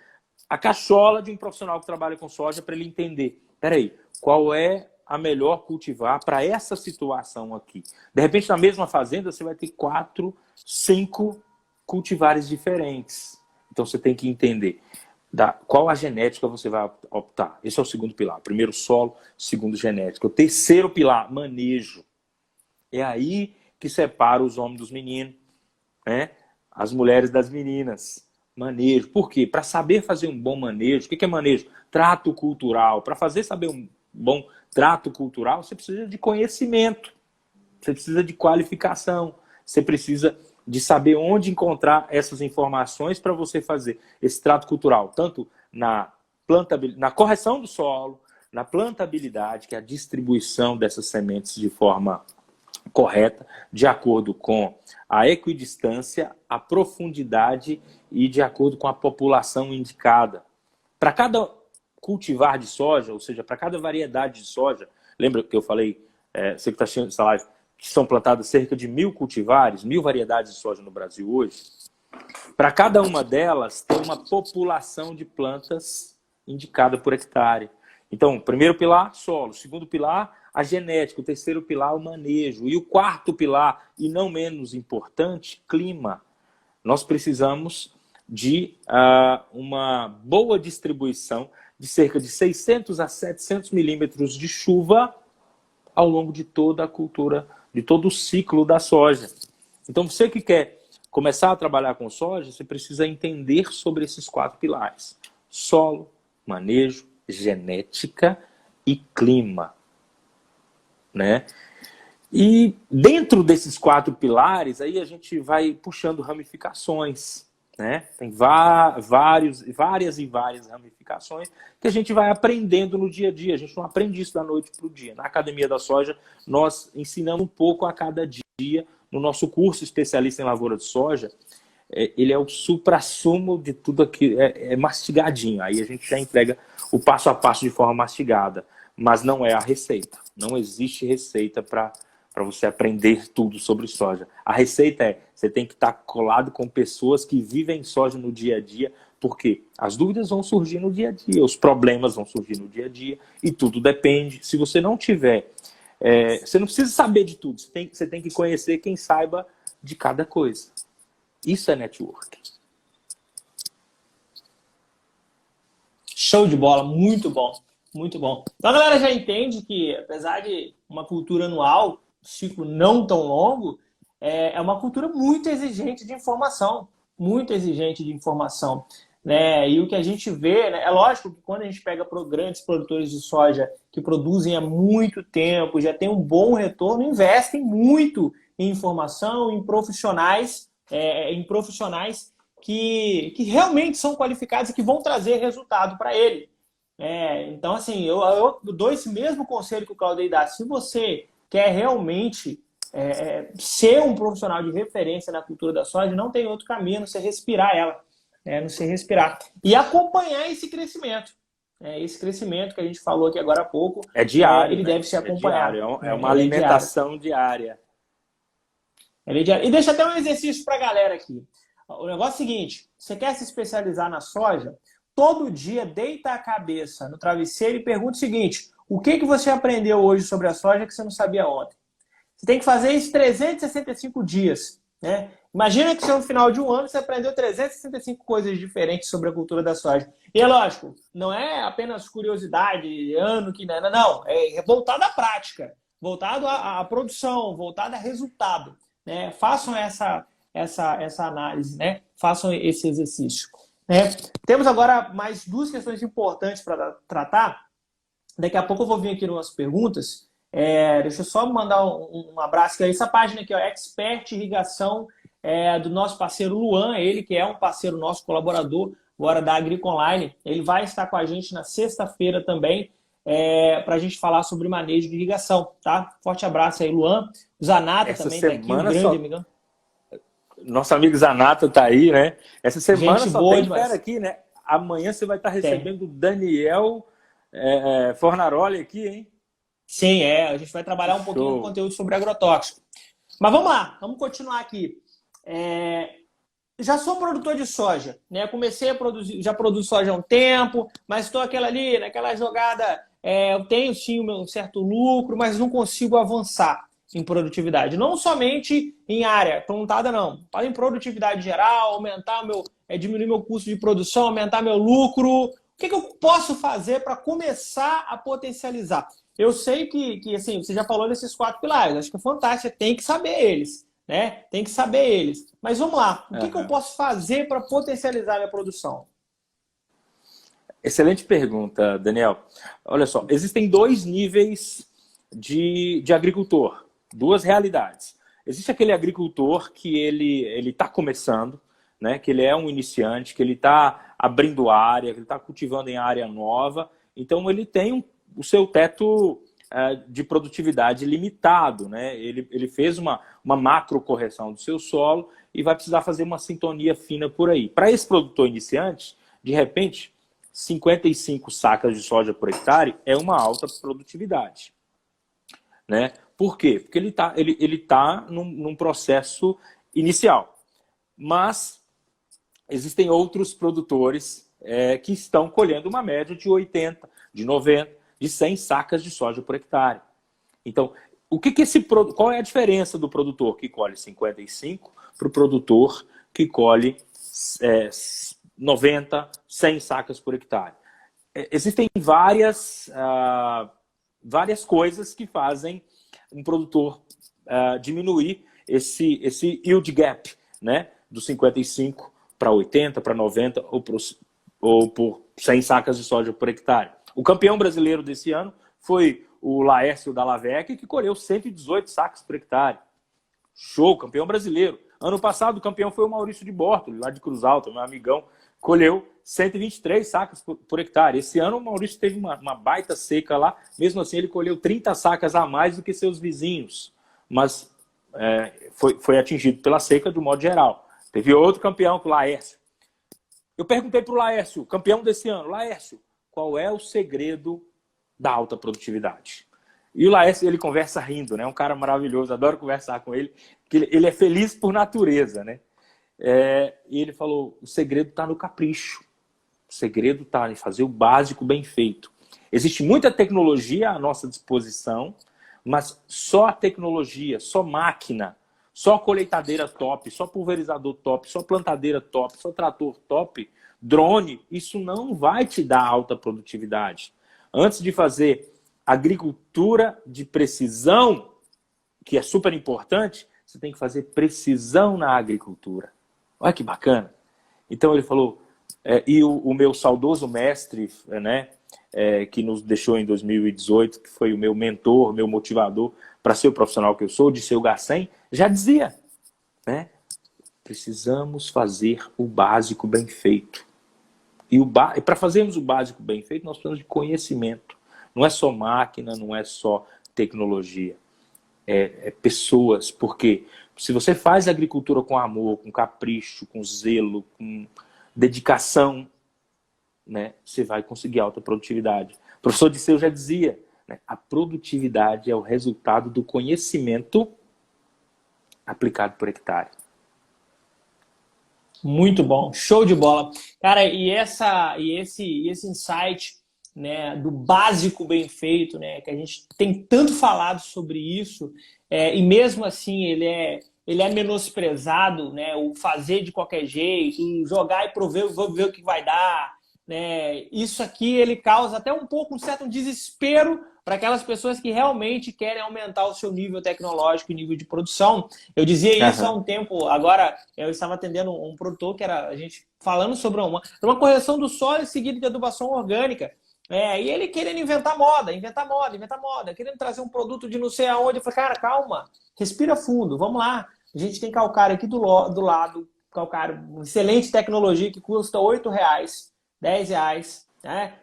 a cachola de um profissional que trabalha com soja para ele entender, peraí, qual é a melhor cultivar para essa situação aqui? De repente, na mesma fazenda, você vai ter 4, 5 cultivares diferentes. Então você tem que entender qual a genética você vai optar. Esse é o segundo pilar. Primeiro, solo. Segundo, genética. O terceiro pilar, manejo. É aí que separa os homens dos meninos, né? As mulheres das meninas. Manejo. Por quê? Para saber fazer um bom manejo. O que é manejo? Trato cultural. Para saber um bom trato cultural, você precisa de conhecimento. Você precisa de qualificação. Você precisa de saber onde encontrar essas informações para você fazer esse trato cultural. Tanto na correção do solo, na plantabilidade, que é a distribuição dessas sementes de forma correta, de acordo com a equidistância, a profundidade e de acordo com a população indicada. Para cada cultivar de soja, ou seja, para cada variedade de soja, lembra que eu falei, você que está assistindo essa live, que são plantadas cerca de 1.000 cultivares, 1.000 variedades de soja no Brasil hoje, para cada uma delas tem uma população de plantas indicada por hectare. Então, primeiro pilar, solo. Segundo pilar, a genética. O terceiro pilar, o manejo. E o quarto pilar, e não menos importante, clima. Nós precisamos de uma boa distribuição de cerca de 600 a 700 milímetros de chuva ao longo de toda a cultura, de todo o ciclo da soja. Então, você que quer começar a trabalhar com soja, você precisa entender sobre esses 4 pilares. Solo, manejo, genética e clima, né? E dentro desses 4 pilares, aí a gente vai puxando ramificações, né? Tem várias ramificações que a gente vai aprendendo no dia a dia. A gente não aprende isso da noite para o dia. Na Academia da Soja, nós ensinamos um pouco a cada dia. No nosso curso especialista em lavoura de soja, ele é o suprassumo de tudo aqui, é mastigadinho. Aí a gente já entrega o passo a passo de forma mastigada, mas não é a receita. Não existe receita para você aprender tudo sobre soja. A receita você tem que estar colado com pessoas que vivem soja no dia a dia, porque as dúvidas vão surgir no dia a dia, os problemas vão surgir no dia a dia, e tudo depende. Se você não tiver... você não precisa saber de tudo, você tem que conhecer quem saiba de cada coisa. Isso é network. Show de bola, muito bom, muito bom. Então a galera já entende que, apesar de uma cultura anual, ciclo não tão longo, é uma cultura muito exigente de informação, muito exigente de informação. Né? E o que a gente vê, né? É lógico que quando a gente pega grandes produtores de soja que produzem há muito tempo, já tem um bom retorno, investem muito em informação, em profissionais que realmente são qualificados e que vão trazer resultado para ele. Então, assim, eu dou esse mesmo conselho que o Claudio dá. Se você quer realmente ser um profissional de referência na cultura da soja, não tem outro caminho a não ser respirar ela. Não se respirar. E acompanhar esse crescimento. Esse crescimento que a gente falou aqui agora há pouco. É diário. Ele deve ser acompanhado. É uma alimentação diária. E deixa até um exercício para a galera aqui. O negócio é o seguinte: você quer se especializar na soja? Todo dia deita a cabeça no travesseiro e pergunta o seguinte: o que você aprendeu hoje sobre a soja que você não sabia ontem? Você tem que fazer isso 365 dias. Né? Imagina que no final de um ano você aprendeu 365 coisas diferentes sobre a cultura da soja. E é lógico, não é apenas curiosidade, não. É voltado à prática, voltado à produção, voltado a resultado. Né? Façam essa análise, né? Façam esse exercício. Né? Temos agora mais 2 questões importantes para tratar. Daqui a pouco eu vou vir aqui nas perguntas. Deixa eu só mandar um abraço aqui. Essa página aqui, Expert Irrigação, do nosso parceiro Luan, ele que é um parceiro nosso, colaborador agora da Agricoline. Ele vai estar com a gente na sexta-feira também, para a gente falar sobre manejo de irrigação. Tá? Forte abraço aí, Luan. O Zanata também está aqui, um grande amigão. Nosso amigo Zanata está aí, né? Essa semana gente só boa tem demais. fera aqui, né? Amanhã você vai estar recebendo o Daniel Fornaroli aqui, hein? Sim, a gente vai trabalhar um pouquinho no conteúdo sobre agrotóxico. Mas vamos lá, vamos continuar aqui. Já sou produtor de soja, né? Comecei a produzir, já produzo soja há um tempo, mas estou naquela jogada, eu tenho sim o meu certo lucro, mas não consigo avançar em produtividade. Não somente em área plantada, não. Para em produtividade geral, diminuir meu custo de produção, aumentar meu lucro. O que eu posso fazer para começar a potencializar? Eu sei que assim, você já falou desses 4 pilares, acho que é fantástico, você tem que saber eles. né? Tem que saber eles. Mas vamos lá, o que eu Aham. posso fazer para potencializar a minha produção? Excelente pergunta, Daniel. Olha só, existem dois níveis de agricultor, duas realidades. Existe aquele agricultor que ele está começando, né? Que ele é um iniciante, que ele está abrindo área, que ele está cultivando em área nova. Então, ele tem o seu teto de produtividade limitado, né? Ele fez uma macro correção do seu solo e vai precisar fazer uma sintonia fina por aí. Para esse produtor iniciante, de repente, 55 sacas de soja por hectare é uma alta produtividade, né? Por quê? Porque ele tá num processo inicial. Mas existem outros produtores que estão colhendo uma média de 80, de 90, de 100 sacas de soja por hectare. Então, qual é a diferença do produtor que colhe 55 para o produtor que colhe 90, 100 sacas por hectare? Existem várias coisas que fazem um produtor diminuir esse yield gap, né? Dos 55 para 80, para 90 ou por 100 sacas de soja por hectare. O campeão brasileiro desse ano foi o Laércio da Lavec, que colheu 118 sacas por hectare. Show, campeão brasileiro. Ano passado o campeão foi o Maurício de Bortoli, lá de Cruz Alta, meu amigão, colheu 123 sacas por hectare. Esse ano o Maurício teve uma baita seca lá, mesmo assim ele colheu 30 sacas a mais do que seus vizinhos, mas foi atingido pela seca do modo geral. Teve outro campeão, o Laércio. Eu perguntei para o Laércio, campeão desse ano, Laércio, qual é o segredo da alta produtividade? E o Laércio, ele conversa rindo, né? Um cara maravilhoso, adoro conversar com ele, porque ele é feliz por natureza, né? E ele falou, o segredo está no capricho. O segredo está em fazer o básico bem feito. Existe muita tecnologia à nossa disposição, mas só a tecnologia, só máquina, só colheitadeira top, só pulverizador top, só plantadeira top, só trator top, drone, isso não vai te dar alta produtividade. Antes de fazer agricultura de precisão, que é super importante, você tem que fazer precisão na agricultura. Olha que bacana. Então ele falou, e o meu saudoso mestre, né, que nos deixou em 2018, que foi o meu mentor, meu motivador para ser o profissional que eu sou, de ser o Garcem, já dizia, né, precisamos fazer o básico bem feito. E para fazermos o básico bem feito, nós precisamos de conhecimento. Não é só máquina, não é só tecnologia. É pessoas. Porque se você faz agricultura com amor, com capricho, com zelo, com dedicação, né, você vai conseguir alta produtividade. O professor Disseu já dizia, né, a produtividade é o resultado do conhecimento aplicado por hectare. Muito bom, show de bola. Cara, e esse insight, né, do básico bem feito, né, que a gente tem tanto falado sobre isso, e mesmo assim ele é menosprezado, né, o fazer de qualquer jeito, jogar e prover, vou ver o que vai dar, né, isso aqui ele causa até um certo desespero para aquelas pessoas que realmente querem aumentar o seu nível tecnológico e nível de produção. Eu dizia isso há um tempo, agora eu estava atendendo um produtor que era a gente falando sobre uma correção do solo seguida de adubação orgânica. E ele querendo inventar moda, querendo trazer um produto de não sei aonde. Eu falei, cara, calma, respira fundo, vamos lá. A gente tem calcário aqui do lado, calcário, excelente tecnologia que custa R$8, R$10, né?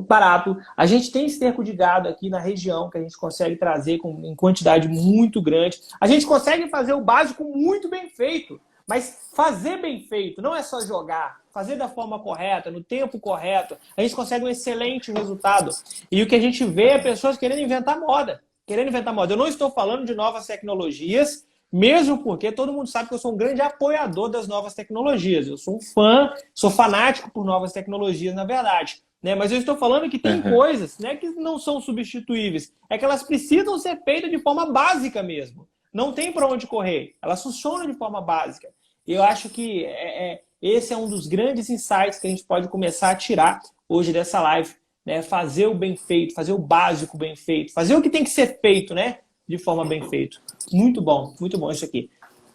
Barato. A gente tem esterco de gado aqui na região que a gente consegue trazer em quantidade muito grande. A gente consegue fazer o básico muito bem feito. Mas fazer bem feito não é só jogar. Fazer da forma correta, no tempo correto, a gente consegue um excelente resultado. E o que a gente vê é pessoas querendo inventar moda. Eu não estou falando de novas tecnologias, mesmo porque todo mundo sabe que eu sou um grande apoiador das novas tecnologias. Eu sou um fã, sou fanático por novas tecnologias, na verdade. Né? Mas eu estou falando que tem coisas, né, que não são substituíveis. É que elas precisam ser feitas de forma básica mesmo. Não tem para onde correr. Elas funcionam de forma básica. E eu acho que esse é um dos grandes insights que a gente pode começar a tirar hoje dessa live. Né? Fazer o bem feito, fazer o básico bem feito, fazer o que tem que ser feito, né? De forma bem feita. Muito bom isso aqui.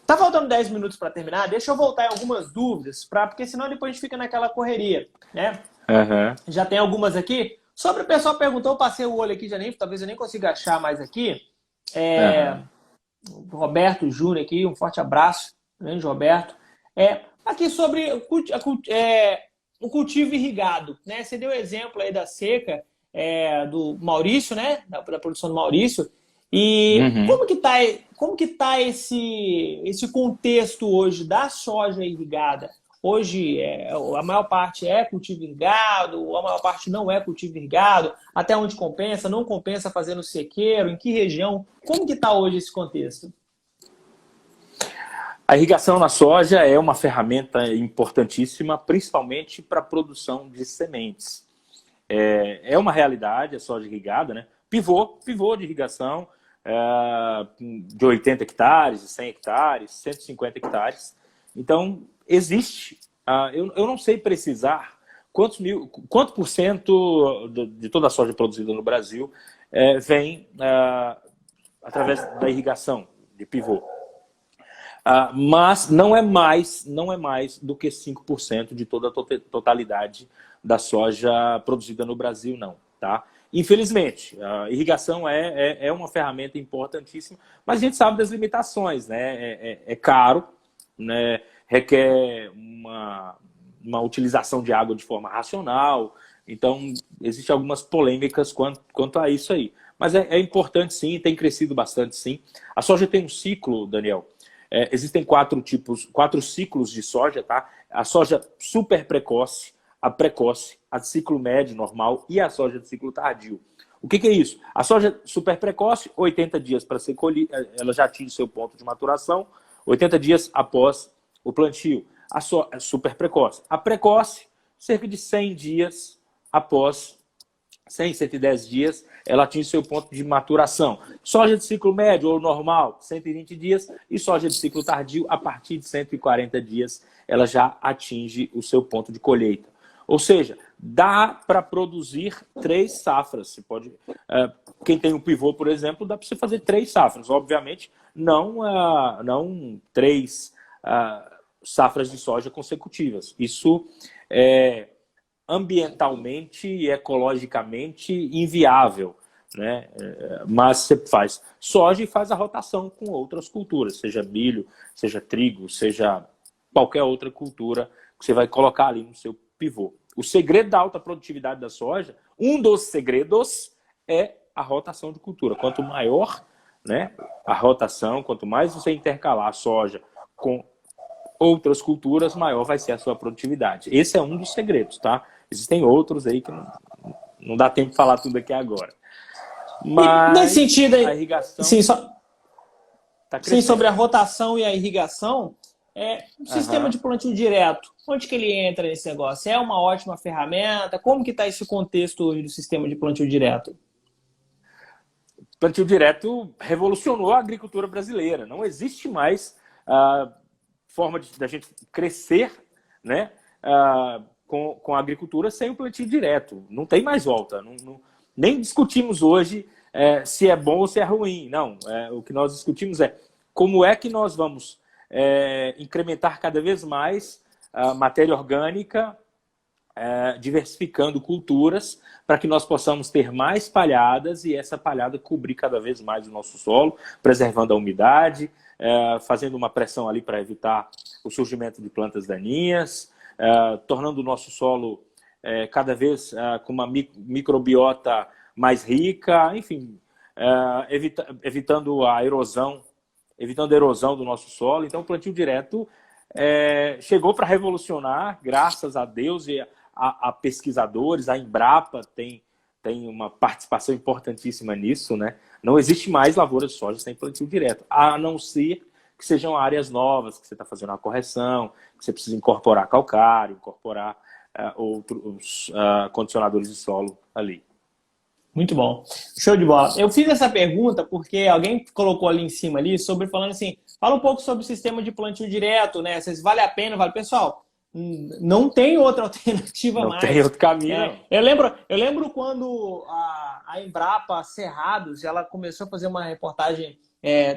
Tá faltando 10 minutos para terminar, deixa eu voltar em algumas dúvidas, porque senão depois a gente fica naquela correria, né? Uhum. Já tem algumas aqui. Sobre o pessoal perguntou, eu passei o olho aqui, talvez eu nem consiga achar mais aqui. Roberto Júnior aqui, um forte abraço, grande Roberto. Aqui sobre o cultivo irrigado, né? Você deu exemplo aí da seca do Maurício, né? Da produção do Maurício. E como que tá esse contexto hoje da soja irrigada? Hoje a maior parte é cultivo irrigado, a maior parte não é cultivo irrigado, até onde compensa, não compensa fazer no sequeiro, em que região? Como que está hoje esse contexto? A irrigação na soja é uma ferramenta importantíssima, principalmente para a produção de sementes. É uma realidade a soja irrigada, né? Pivô de irrigação de 80 hectares, 100 hectares, 150 hectares. Então, existe. Eu não sei precisar quanto por cento de toda a soja produzida no Brasil vem através da irrigação de pivô. Mas não é mais do que 5% de toda a totalidade da soja produzida no Brasil, não. Tá? Infelizmente, a irrigação é uma ferramenta importantíssima, mas a gente sabe das limitações, né? É caro, né? Requer uma utilização de água de forma racional, então existem algumas polêmicas quanto a isso aí. Mas é importante sim, tem crescido bastante sim. A soja tem um ciclo, Daniel. Existem 4 ciclos de soja, tá? A soja super precoce, a precoce, a de ciclo médio, normal e a soja de ciclo tardio. O que é isso? A soja super precoce, 80 dias para ser colhida, ela já atinge seu ponto de maturação, 80 dias após o plantio. A super precoce. A precoce, cerca de 100 dias após 110 dias, ela atinge seu ponto de maturação. Soja de ciclo médio ou normal, 120 dias. E soja de ciclo tardio, a partir de 140 dias, ela já atinge o seu ponto de colheita. Ou seja, dá para produzir 3 safras. Você pode, quem tem um pivô, por exemplo, dá para você fazer 3 safras. Obviamente, não 3 safras de soja consecutivas. Isso é ambientalmente e ecologicamente inviável, né? Mas você faz soja e faz a rotação com outras culturas, seja milho, seja trigo, seja qualquer outra cultura que você vai colocar ali no seu pivô. O segredo da alta produtividade da soja, um dos segredos é a rotação de cultura. Quanto maior, né, a rotação, quanto mais você intercalar a soja com outras culturas, maior vai ser a sua produtividade. Esse é um dos segredos, tá? Existem outros aí que não dá tempo de falar tudo aqui agora. Mas nesse sentido, a irrigação sim, sobre a rotação e a irrigação, o sistema de plantio direto, onde que ele entra nesse negócio? É uma ótima ferramenta? Como que está esse contexto hoje do sistema de plantio direto? Plantio direto revolucionou a agricultura brasileira. Não existe mais forma da gente crescer, né, com a agricultura sem o plantio direto. Não tem mais volta. Nem discutimos hoje se é bom ou se é ruim. Não. O que nós discutimos é como é que nós vamos incrementar cada vez mais a matéria orgânica, diversificando culturas, para que nós possamos ter mais palhadas e essa palhada cobrir cada vez mais o nosso solo, preservando a umidade, fazendo uma pressão ali para evitar o surgimento de plantas daninhas, tornando o nosso solo cada vez com uma microbiota mais rica, enfim, evitando a erosão do nosso solo. Então, o plantio direto chegou para revolucionar, graças a Deus e a pesquisadores. A Embrapa tem uma participação importantíssima nisso, né? Não existe mais lavoura de soja sem plantio direto, a não ser que sejam áreas novas, que você está fazendo uma correção, que você precisa incorporar calcário, incorporar outros condicionadores de solo ali. Muito bom. Show de bola. Eu fiz essa pergunta porque alguém colocou ali em cima, falando assim, fala um pouco sobre o sistema de plantio direto, né? Se vale a pena, pessoal, não tem outra alternativa mais. Não tem outro caminho. Eu lembro quando a Embrapa Cerrados, ela começou a fazer uma reportagem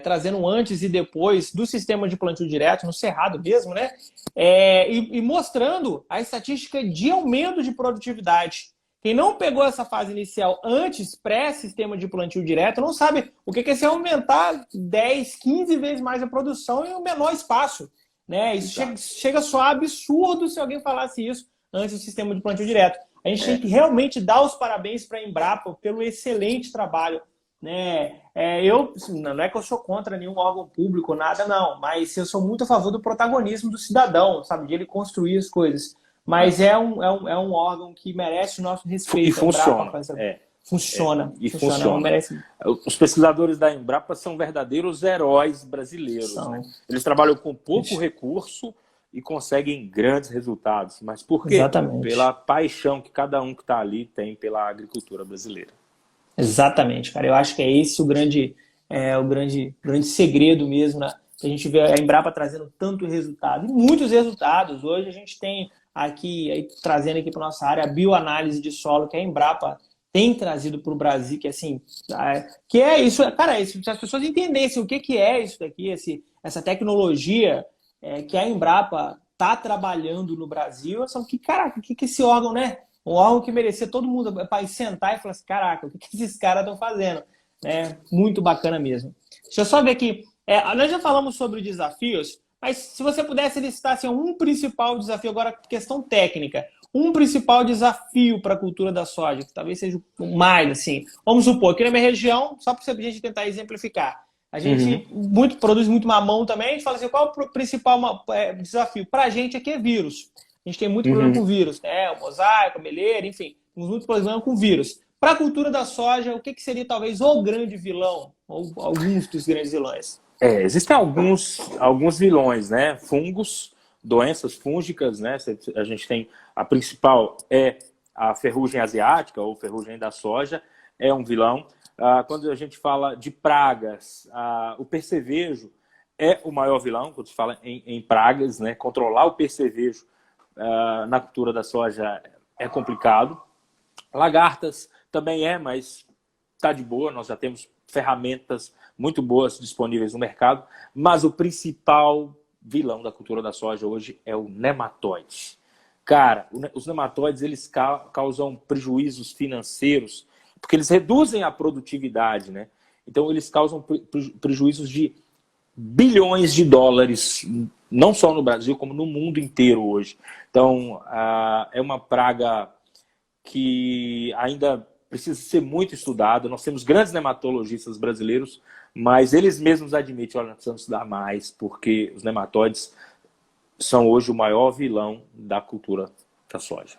trazendo um antes e depois do sistema de plantio direto, no Cerrado mesmo, né? E mostrando a estatística de aumento de produtividade. Quem não pegou essa fase inicial antes, pré-sistema de plantio direto, não sabe o que é se aumentar 10, 15 vezes mais a produção em um menor espaço. Né? Isso chega a soar absurdo se alguém falasse isso antes do sistema de plantio direto. A gente tem que realmente dar os parabéns para a Embrapa pelo excelente trabalho. Né? Não é que eu sou contra nenhum órgão público, nada não, mas eu sou muito a favor do protagonismo do cidadão, sabe? De ele construir as coisas. Mas é um órgão que merece o nosso respeito. E funciona. Funciona. Merece... Os pesquisadores da Embrapa são verdadeiros heróis brasileiros. Né? Eles trabalham com pouco recurso e conseguem grandes resultados. Mas por quê? Exatamente. Pela paixão que cada um que está ali tem pela agricultura brasileira. Exatamente, cara. Eu acho que é esse o grande segredo mesmo, né? A gente vê a Embrapa trazendo tanto resultado, e muitos resultados. Hoje a gente tem aqui, trazendo aqui para nossa área, a bioanálise de solo, que a Embrapa tem trazido para o Brasil, que assim, que é isso, cara, se as pessoas entendessem o que é isso daqui, essa tecnologia que a Embrapa está trabalhando no Brasil, são que, caraca, o que esse órgão, né? Um órgão que merecia todo mundo para sentar e falar assim, caraca, o que esses caras estão fazendo? Muito bacana mesmo. Deixa eu só ver aqui. Nós já falamos sobre desafios, mas se você pudesse listar assim, um principal desafio, agora questão técnica, um principal desafio para a cultura da soja, que talvez seja o mais, assim, vamos supor, aqui na minha região, só para a gente tentar exemplificar, a gente produz muito mamão também, a gente fala assim, qual é o principal desafio? Para a gente aqui é vírus. A gente tem muito problema com vírus, né? O mosaico, a meleira, enfim, temos muito problema com vírus. Para a cultura da soja, o que seria talvez o grande vilão, ou alguns dos grandes vilões? Existem alguns vilões, né? Fungos, doenças fúngicas, né? A gente tem a principal a ferrugem asiática ou ferrugem da soja, é um vilão. Quando a gente fala de pragas, o percevejo é o maior vilão, quando se fala em pragas, né? Controlar o percevejo na cultura da soja é complicado. Lagartas também mas está de boa, nós já temos ferramentas muito boas disponíveis no mercado, mas o principal vilão da cultura da soja hoje é o nematóide. Cara, os nematóides eles causam prejuízos financeiros, porque eles reduzem a produtividade, né? Então eles causam prejuízos de bilhões de dólares, não só no Brasil, como no mundo inteiro hoje. Então, é uma praga que ainda precisa ser muito estudada. Nós temos grandes nematologistas brasileiros, mas eles mesmos admitem, olha, nós precisamos estudar mais, porque os nematóides são hoje o maior vilão da cultura da soja.